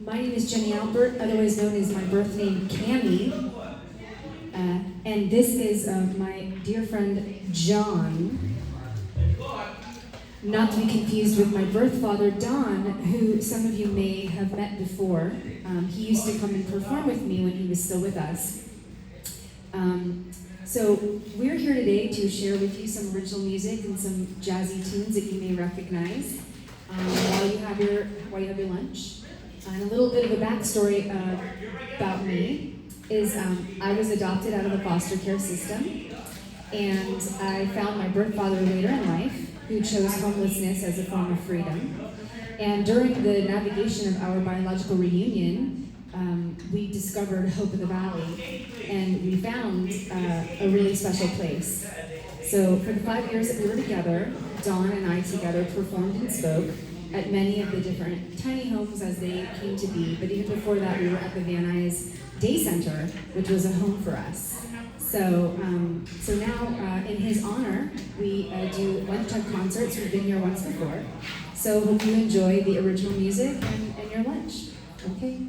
My name is Jenni Alpert, otherwise known as my birth name, Cami. And this is my dear friend, John. Not to be confused with my birth father, Don, who some of you may have met before. He used to come and perform with me when he was still with us. So we're here today to share with you some original music and some jazzy tunes that you may recognize while you have your lunch. And a little bit of a backstory about me is I was adopted out of the foster care system, and I found my birth father later in life, who chose homelessness as a form of freedom. And during the navigation of our biological reunion, we discovered Hope in the Valley, and we found a really special place. So for the 5 years that we were together, Don and I together performed and spoke at many of the different tiny homes as they came to be. But even before that, we were at the Van Nuys Day Center, which was a home for us. So now, in his honor, we do lunchtime concerts. We've been here once before. So hope you enjoy the original music and your lunch. Okay?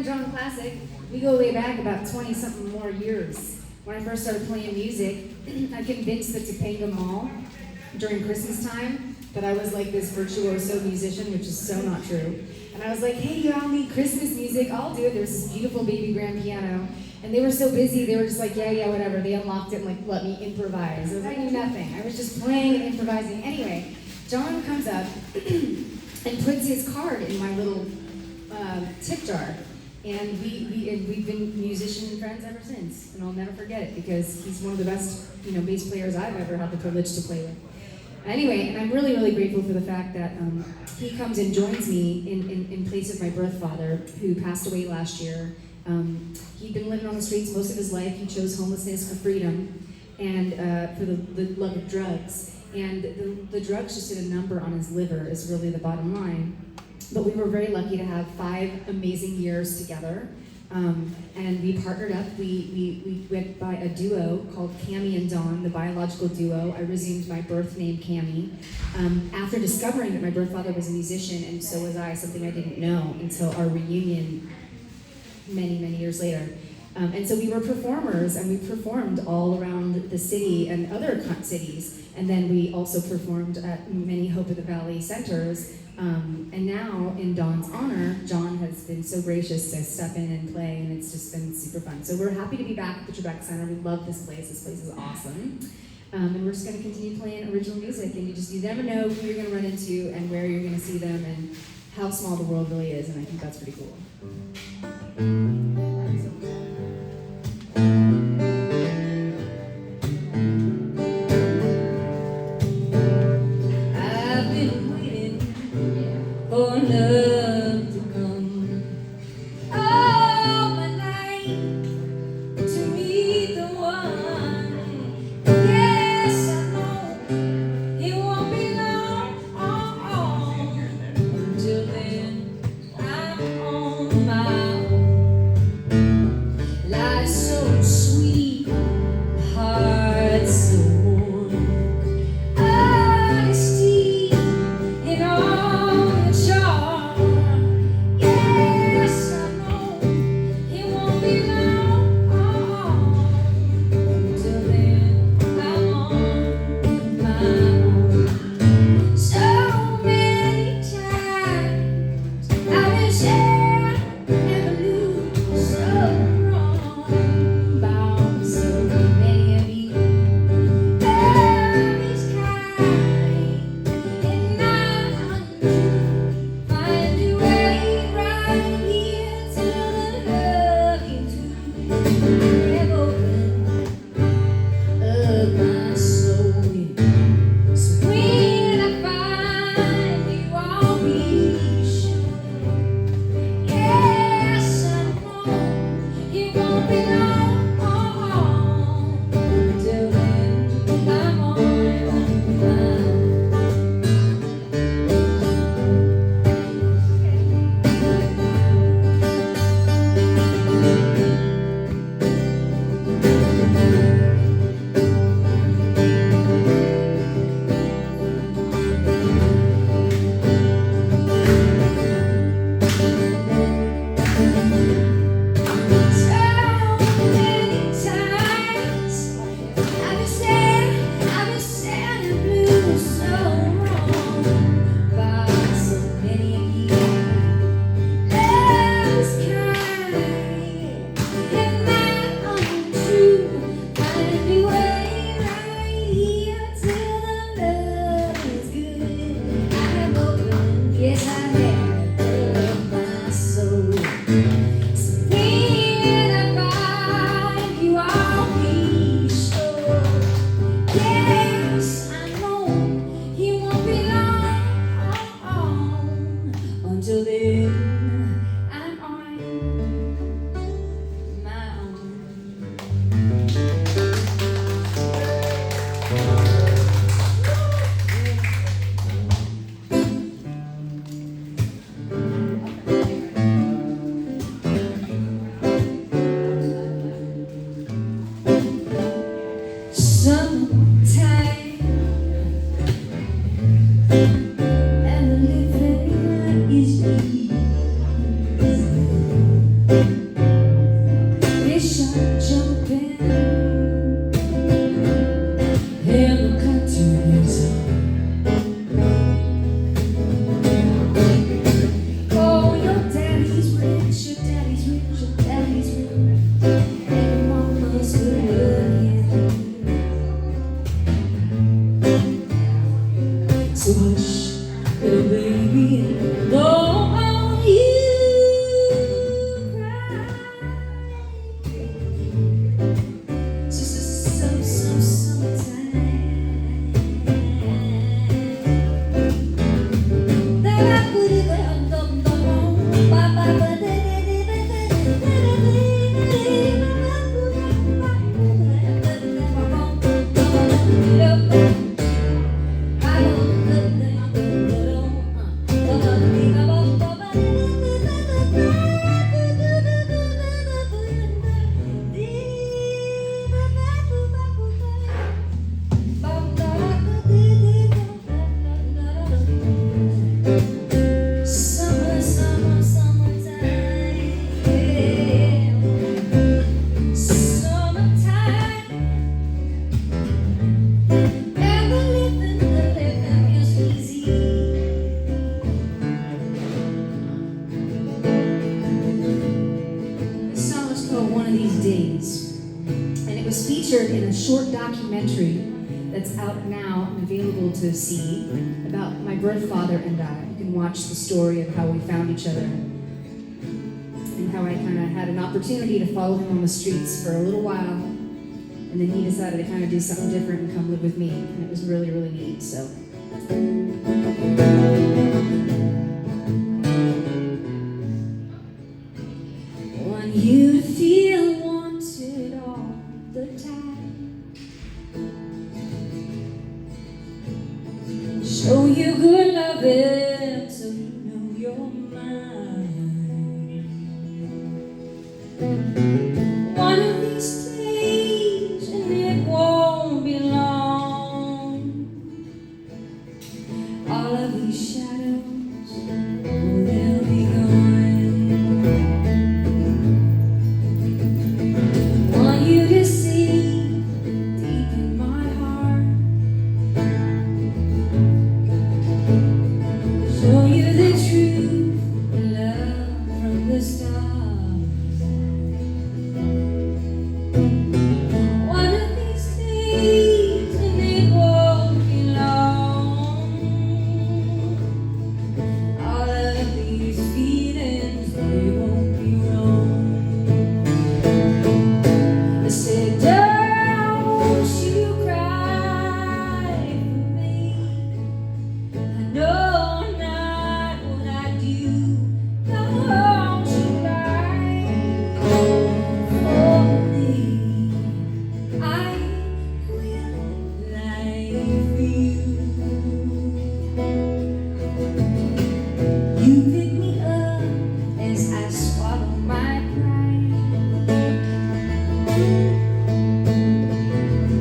John Classick. We go way back about 20-something more years. When I first started playing music, I convinced the Topanga Mall during Christmas time that I was like this virtuoso musician, which is so not true. And I was like, hey, y'all need Christmas music, I'll do it. There was this beautiful baby grand piano. And they were so busy, they were just like, yeah, whatever. They unlocked it and like let me improvise. I knew nothing. I was just playing and improvising. Anyway, John comes up and puts his card in my little tip jar. And we've been musician friends ever since, and I'll never forget it because he's one of the best, bass players I've ever had the privilege to play with. Anyway, and I'm really, really grateful for the fact that he comes and joins me in place of my birth father, who passed away last year. He'd been living on the streets most of his life. He chose homelessness for freedom and for the love of drugs. And the drugs just did a number on his liver is really the bottom line. But we were very lucky to have 5 amazing years together. And we partnered up. We went by a duo called Cami and Don, the biological duo. I resumed my birth name, Cami, after discovering that my birth father was a musician, and so was I, something I didn't know until our reunion many, many years later. And so we were performers, and we performed all around the city and other cities. And then we also performed at many Hope of the Valley centers. And now, in Don's honor, John has been so gracious to step in and play, and it's just been super fun. So we're happy to be back at the Trebek Center. We love this place. This place is awesome. And we're just going to continue playing original music, and you never know who you're going to run into and where you're going to see them and how small the world really is, and I think that's pretty cool. I've been waiting for love to come all my life to meet the one. Yes, I know it won't be long until then I'm on my own. Life's so sweet, heart so warm. Honesty in all the charm. Yes, I know it won't be long until then I'm on my own. So many times I've been sad and blue, so wrong about so many of you. Love is kind and not untrue. Find your way right here to the love you do. Have opened up my soul. So when I find you, I'll be sure. Yes, I know it won't be long until then I'm on my So many times I've been sad and blue, so wrong about so many of you. Love's kind and not untrue. Find your way right here till the love is good. I have opened, yes I have, up my soul. So when I find you, I'll be sure. Yes, I know it won't be long until then I'm on my own. Sometimes and living is easy. Fish are jumping in the countries. Oh, your daddy's rich, your daddy's rich, your daddy's rich, and your mama's good. So hush, little baby, and don't you cry. Summertime, yeah. These Days. And it was featured in a short documentary that's out now and available to see about my birth father and I. You can watch the story of how we found each other and how I kind of had an opportunity to follow him on the streets for a little while, and then he decided to kind of do something different and come live with me, and it was really, really neat. So. Want you to feel wanted all the time, show you good loving so you know you're mine. One of these days and it won't be long, all of these shadows, oh, they'll be gone. Want you to see deep in my heart, show you the truth, love from the start. One of these days and it won't be long, all of these feelings, they won't be wrong. I said, don't you cry for me, I know not what I do. Don't you cry for me, I will lie for you. You pick me up as I swallow my pride.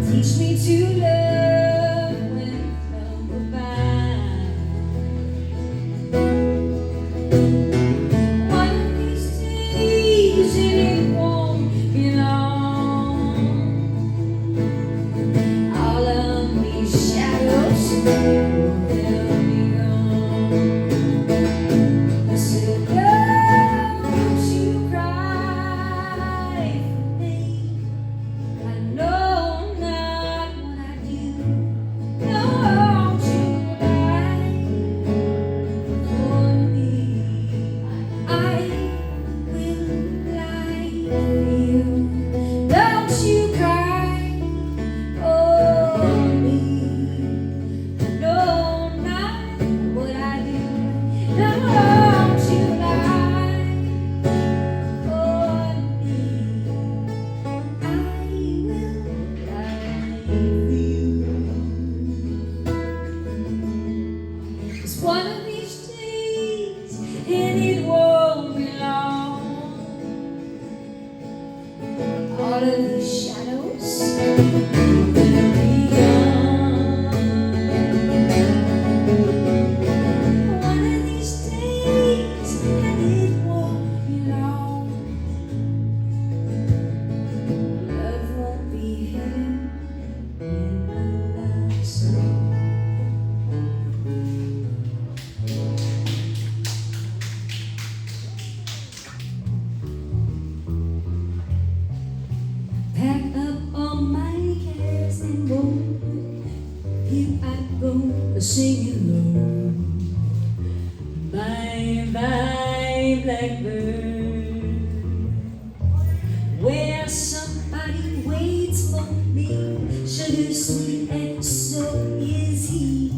Teach me to love when love provides. One of these days and it won't be long, all of these shadows, they'll be gone. I said, don't you cry for me, I know not what I do. Don't you cry for me, I will lie for you. Don't you cry for me, I know not what I do. Don't you lie for me, I will lie for you. 'Cause one of these days and it won't be long, all of these shadows will be gone. One of these days and it won't be long, love won't be hidden in my love song. Pack up all my cares and go. Here I go, singing low. Bye bye, blackbird. Where somebody waits for me, sugar sweet and so is he.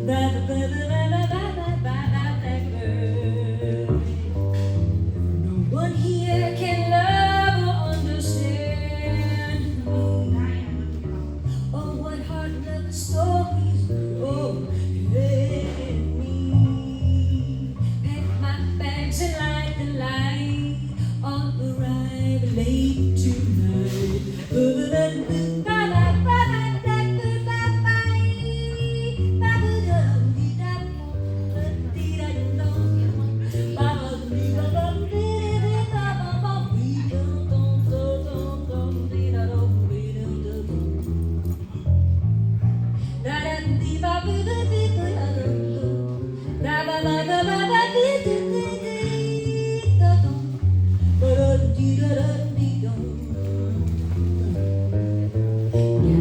Bye bye bye bye bye bye bye bye, blackbird. No one here can love or understand me, or what hard love stories let me. Pack my bags and light the light on arrive late tonight.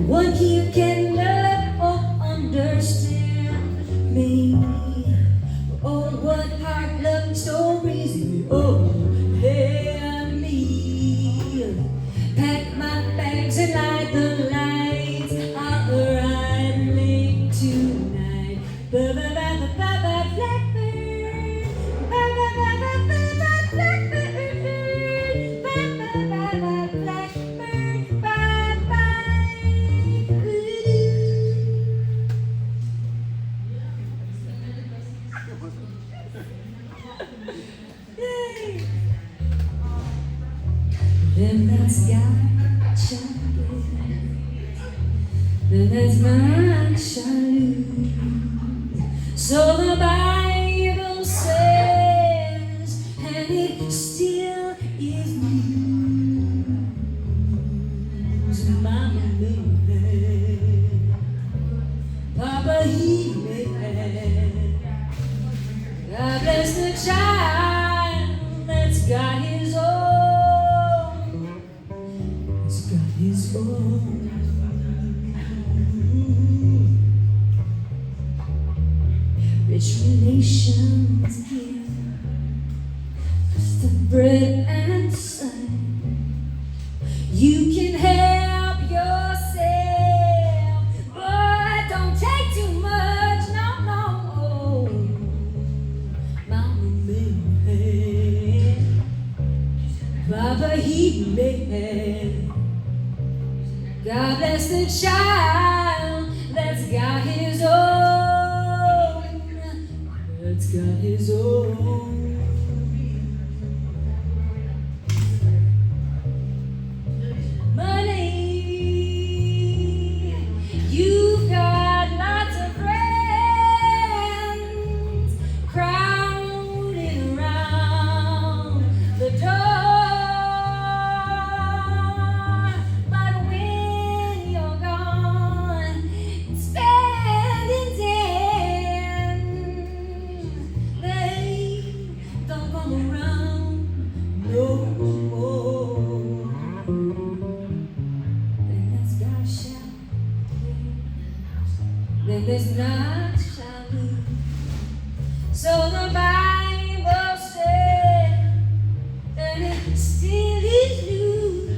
One here can love or understand me. Oh, what heart love stories you all tell me. Pack my bags and light the lights. I'll arrive late tonight. Blackbird, then that's God shining, then that's my shallow. So the Bible says, and it still is news. Mama made, Papa he made. God bless the child that's got his own. His own. Rich relations here, just the bread and sun. You can help yourself, but don't take too much, no, no. Mama made, Papa he made. God bless the child that's got his own, that's got his own. Money, you've got lots of friends crowding around the door. Then there's not shall. So the Bible said, and it still is new.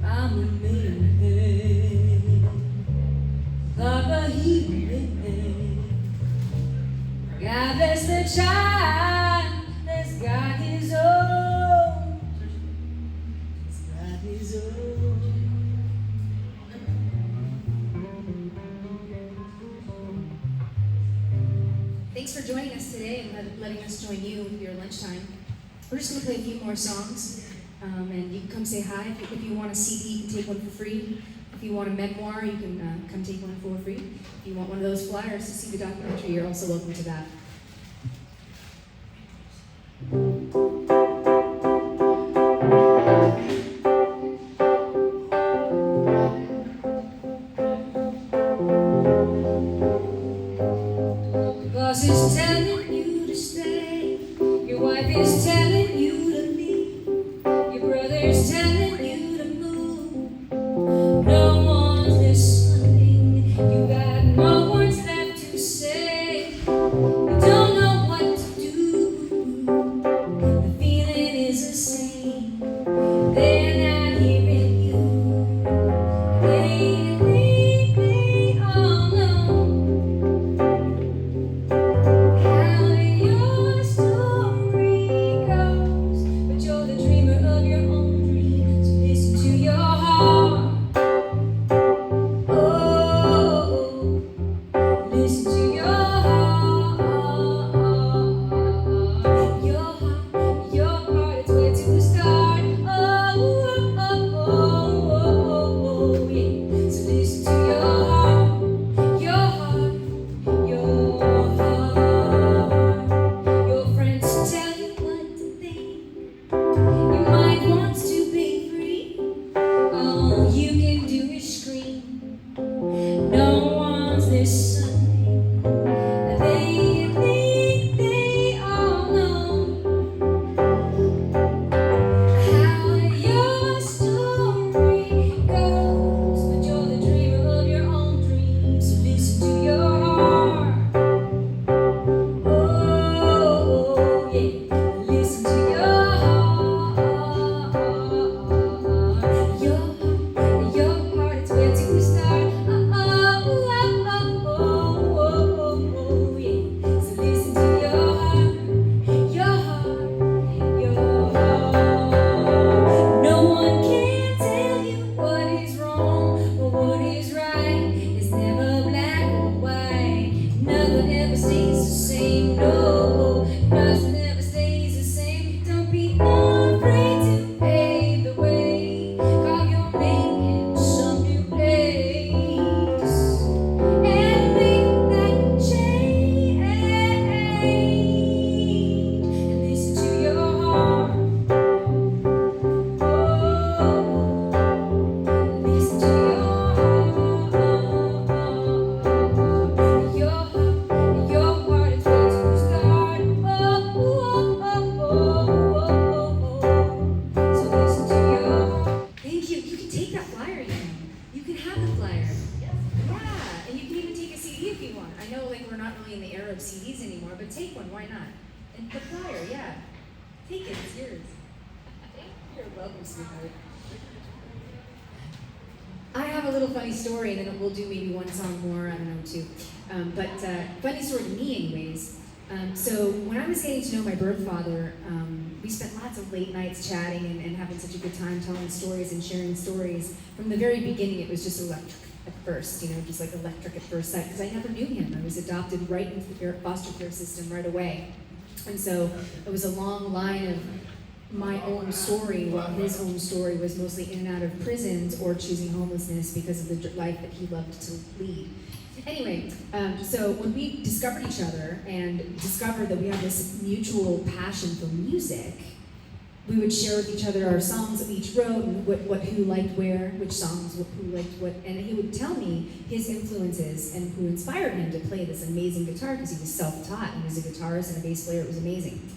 I'm a man, Papa he made. God bless the child that's got his own. He's got his own. Thanks for joining us today and letting us join you with your lunchtime. We're just going to play a few more songs, and you can come say hi. If you want a CD, you can take one for free. If you want a memoir, you can come take one for free. If you want one of those flyers to see the documentary, you're also welcome to that. Boss is telling you to stay. Your wife is telling you to leave. Your brother is telling you to move. No one's listening. You got no words left to say. You don't know what to do. The feeling is the same. They're not hearing you. They all know. Your story goes, but you're the dreamer of your own dream. yours. You're welcome, sweetheart. I have a little funny story, and then we'll do maybe one song more, I don't know, two. Funny story to me anyways. So when I was getting to know my birth father, we spent lots of late nights chatting and having such a good time telling stories and sharing stories. From the very beginning, it was just electric at first, just like electric at first sight, because I never knew him. I was adopted right into the foster care system right away. And so it was a long line of my own story, while his own story was mostly in and out of prisons or choosing homelessness because of the life that he loved to lead. Anyway, so when we discovered each other and discovered that we had this mutual passion for music, we would share with each other our songs that we each wrote and what who liked where, which songs, who liked what, and he would tell me his influences and who inspired him to play this amazing guitar, because he was self-taught. He was a guitarist and a bass player. It was amazing.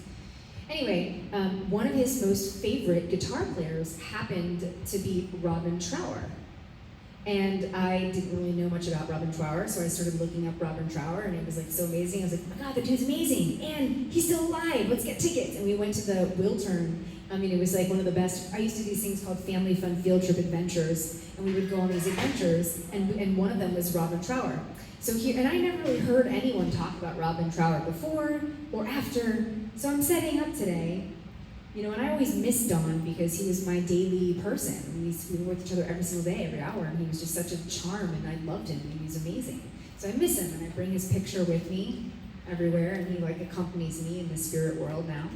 Anyway, one of his most favorite guitar players happened to be Robin Trower. And I didn't really know much about Robin Trower, so I started looking up Robin Trower, and it was like so amazing. I was like, oh my God, the dude's amazing, and he's still alive, let's get tickets. And we went to the Wiltern. I mean, it was like one of the best. I used to do these things called family fun field trip adventures, and we would go on these adventures, and one of them was Robin Trower. So here, and I never really heard anyone talk about Robin Trower before or after, so I'm setting up today. And I always missed Don because he was my daily person. We were with each other every single day, every hour, and he was just such a charm, and I loved him, and he was amazing. So I miss him, and I bring his picture with me everywhere, and he accompanies me in the spirit world now.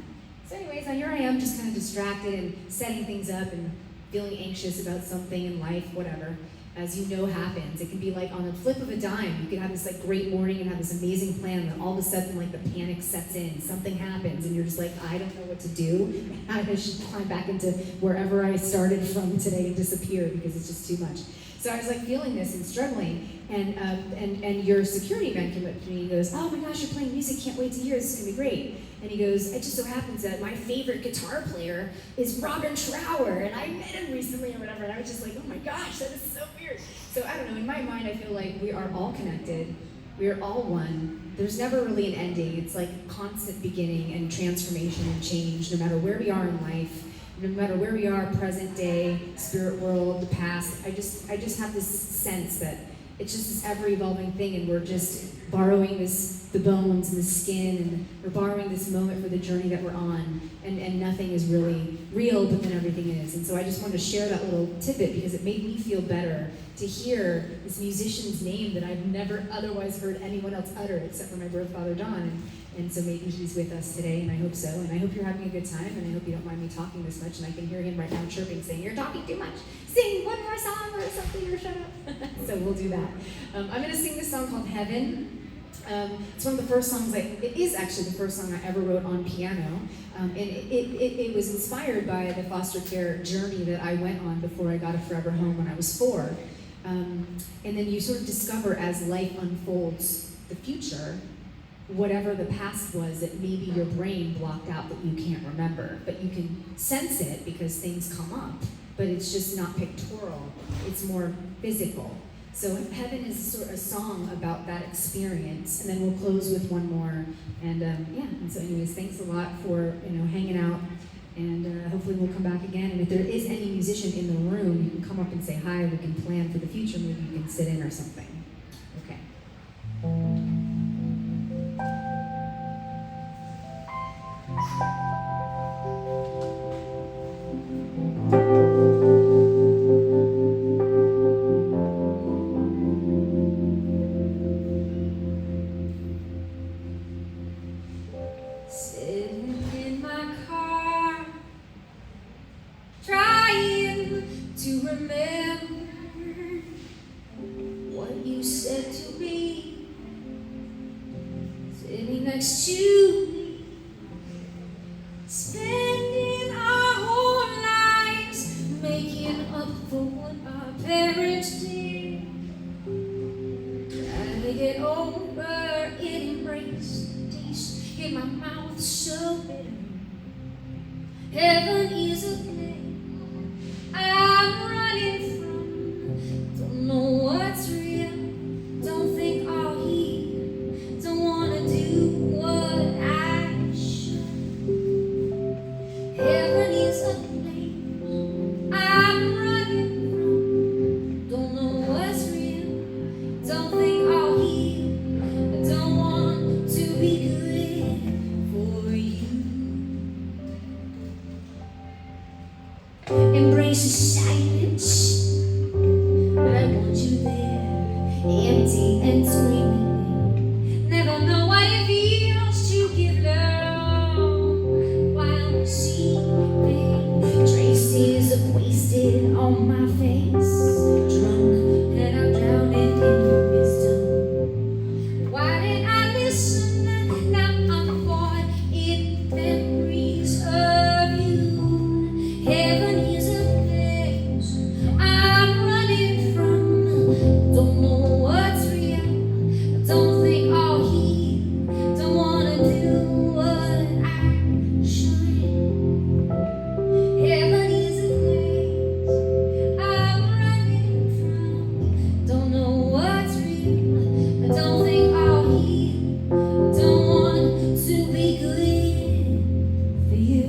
So anyways, now here I am, just kind of distracted and setting things up and feeling anxious about something in life, whatever. As you know happens. It can be like on a flip of a dime. You could have this great morning and have this amazing plan, and then all of a sudden the panic sets in, something happens, and you're just like, I don't know what to do. I should climb back into wherever I started from today and disappear because it's just too much. So I was feeling this and struggling, and your security man came up to me and he goes, oh my gosh, you're playing music, can't wait to hear this, it's gonna be great. And he goes, it just so happens that my favorite guitar player is Robin Trower, and I met him recently or whatever, and I was just like, oh my gosh, that is so weird. So I don't know, in my mind I feel like we are all connected, we are all one. There's never really an ending. It's like constant beginning and transformation and change, no matter where we are in life. No matter where we are, present day, spirit world, the past, I just have this sense that it's just this ever-evolving thing, and we're just borrowing the bones and the skin, and we're borrowing this moment for the journey that we're on, and nothing is really real, but then everything is. And so I just wanted to share that little tidbit because it made me feel better to hear this musician's name that I've never otherwise heard anyone else utter except for my birth father, Don. And so maybe he's with us today, and I hope so. And I hope you're having a good time, and I hope you don't mind me talking this much. And I can hear him right now chirping, saying, you're talking too much. Sing one more song or something, or shut up. So we'll do that. I'm going to sing this song called Heaven. It's one of the first songs, it is actually the first song I ever wrote on piano. And it was inspired by the foster care journey that I went on before I got a forever home when I was 4. And then you sort of discover as life unfolds the future, whatever the past was that maybe your brain blocked out that you can't remember, but you can sense it because things come up, but it's just not pictorial, it's more physical. So Heaven is sort of a song about that experience, and then we'll close with one more. And and so anyways, thanks a lot for hanging out, and hopefully we'll come back again. And if there is any musician in the room, you can come up and say hi, we can plan for the future, maybe you can sit in or something. Okay. Sitting in my car, trying to remember what you said to me. Sitting next to me, spending our whole lives making up for what our parents did. Trying to get over it, embrace the taste in my mouth so bitter. Heaven is a place I'm running from. Don't know what's real, don't think I'll heal, don't wanna do what I should. Heaven embrace the silence. But I want you there, empty and screaming. Never know what it feels to give love while sleeping. Traces of wasted on my face. Drunk and I'm drowning in your wisdom. Why did I listen? Now I'm caught in memories of you. Heaven is a place I'm running from. Don't know what's real. Don't think I'll heal. Don't wanna do what I should. Heaven is a place I'm running from. Don't know what's real. I don't think I'll heal. Don't want to be good for you.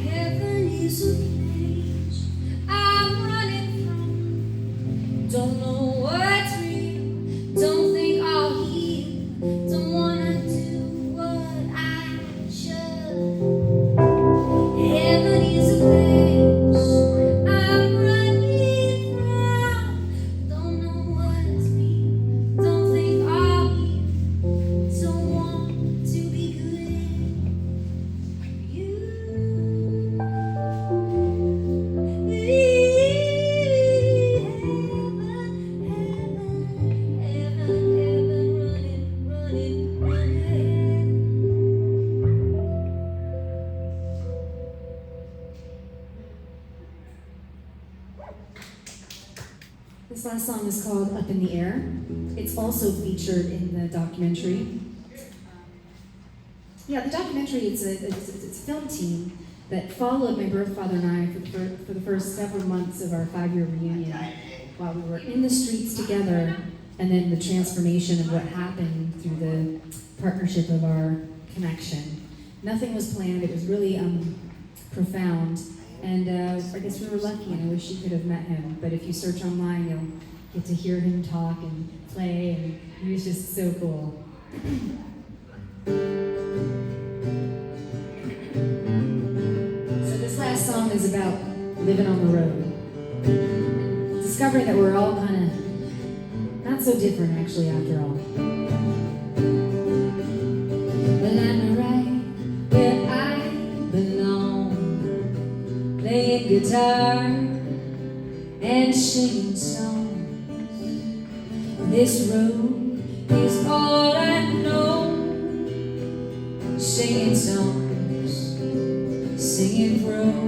Heaven is a place I'm running from. Don't know what's real. Don't think I'll heal. Don't wanna do what I should. Heaven is a place I'm running from. Don't know what's real. Don't think I'll heal. Don't want to be good for you. This last song is called Up in the Air. It's also featured in the documentary. Yeah, the documentary, it's a film team that followed my birth father and I for the first several months of our 5-year reunion while we were in the streets together, and then the transformation of what happened through the partnership of our connection. Nothing was planned, it was really profound, and I guess we were lucky, and I wish you could have met him, but if you search online, you'll get to hear him talk and play, and he was just so cool. So this last song is about living on the road. Discovering that we're all kind of not so different actually after all. Well, I'm right where I belong, playing guitar and singing songs. This road is all I know, singing songs, singing prose.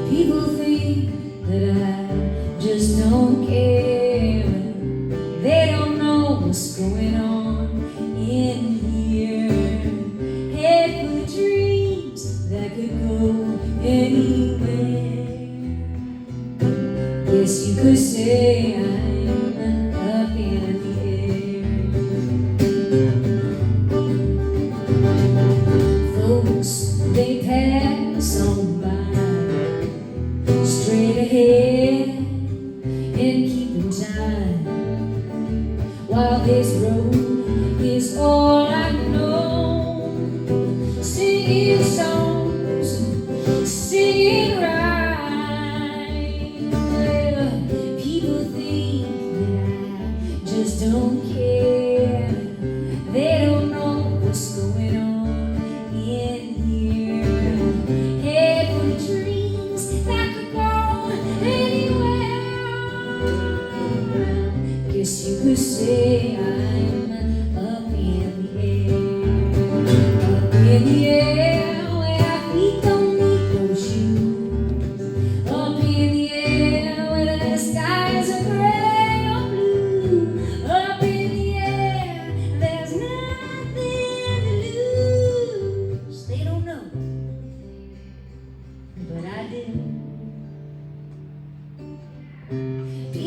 People think that I just don't care. They don't know what's going on in here. Head full of dreams that could go anywhere. Yes, you could say I'm up in the air. Folks, they pass on by, straight ahead and keeping time, while this road is all I know. Singing songs, singing rhymes. Well, people think that I just don't care. They don't know what's going on in here. Head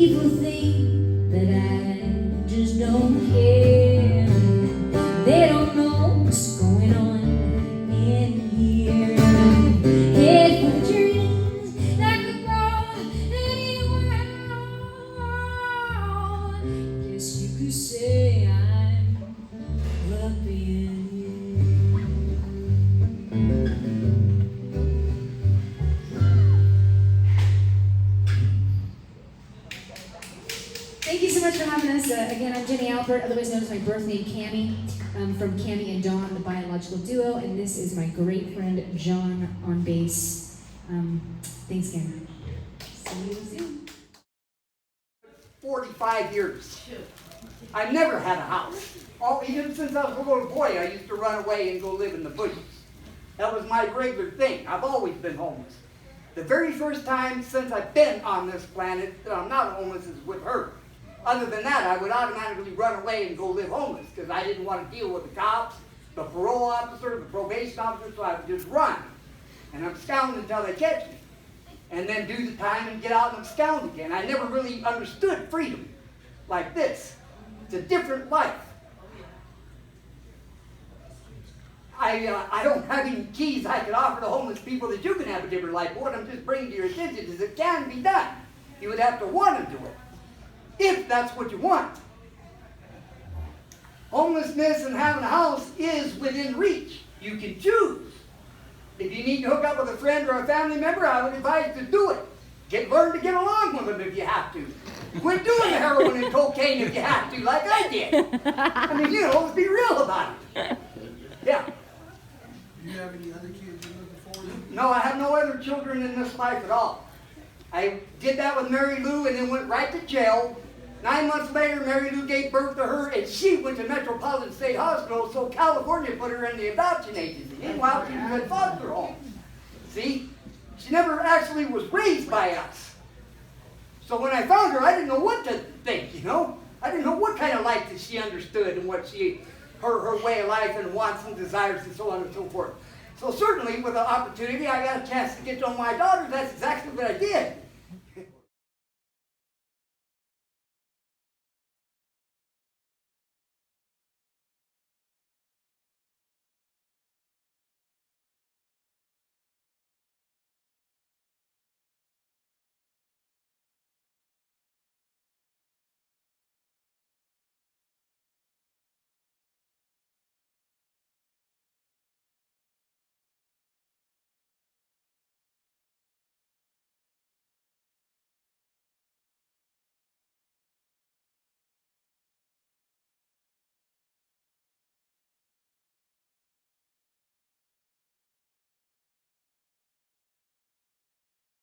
people think that I just don't care. They don't know what's going on in here. Head full of dreams that could go anywhere. Guess you could say I'm up in Thank you so much for having us. Again, I'm Jenni Alpert, otherwise known as my birth name, Cami, from Cami and Don, the biological duo, and this is my great friend, John, on bass. Thanks again. See you soon. 45 years. I've never had a house. Even since I was a little boy, I used to run away and go live in the bushes. That was my regular thing. I've always been homeless. The very first time since I've been on this planet that I'm not homeless is with her. Other than that, I would automatically run away and go live homeless because I didn't want to deal with the cops, the parole officer, the probation officer, so I would just run. And abscond until they catch me. And then do the time and get out and abscond again. I never really understood freedom like this. It's a different life. I don't have any keys I could offer to homeless people that you can have a different life. But what I'm just bringing to your attention is it can be done. You would have to want to do it, if that's what you want. Homelessness and having a house is within reach. You can choose. If you need to hook up with a friend or a family member, I would advise you to do it. Learn to get along with them if you have to. Quit doing the heroin and cocaine if you have to, like I did. I mean, let's be real about it. Yeah. Do you have any other kids you're looking forward to? No, I have no other children in this life at all. I did that with Mary Lou and then went right to jail. 9 months later, Mary Lou gave birth to her, and she went to Metropolitan State Hospital, so California put her in the adoption agency. Meanwhile, she was in foster home. See? She never actually was raised by us. So when I found her, I didn't know what to think, I didn't know what kind of life that she understood and what her way of life and wants and desires and so on and so forth. So certainly with the opportunity, I got a chance to get to know my daughter. That's exactly what I did.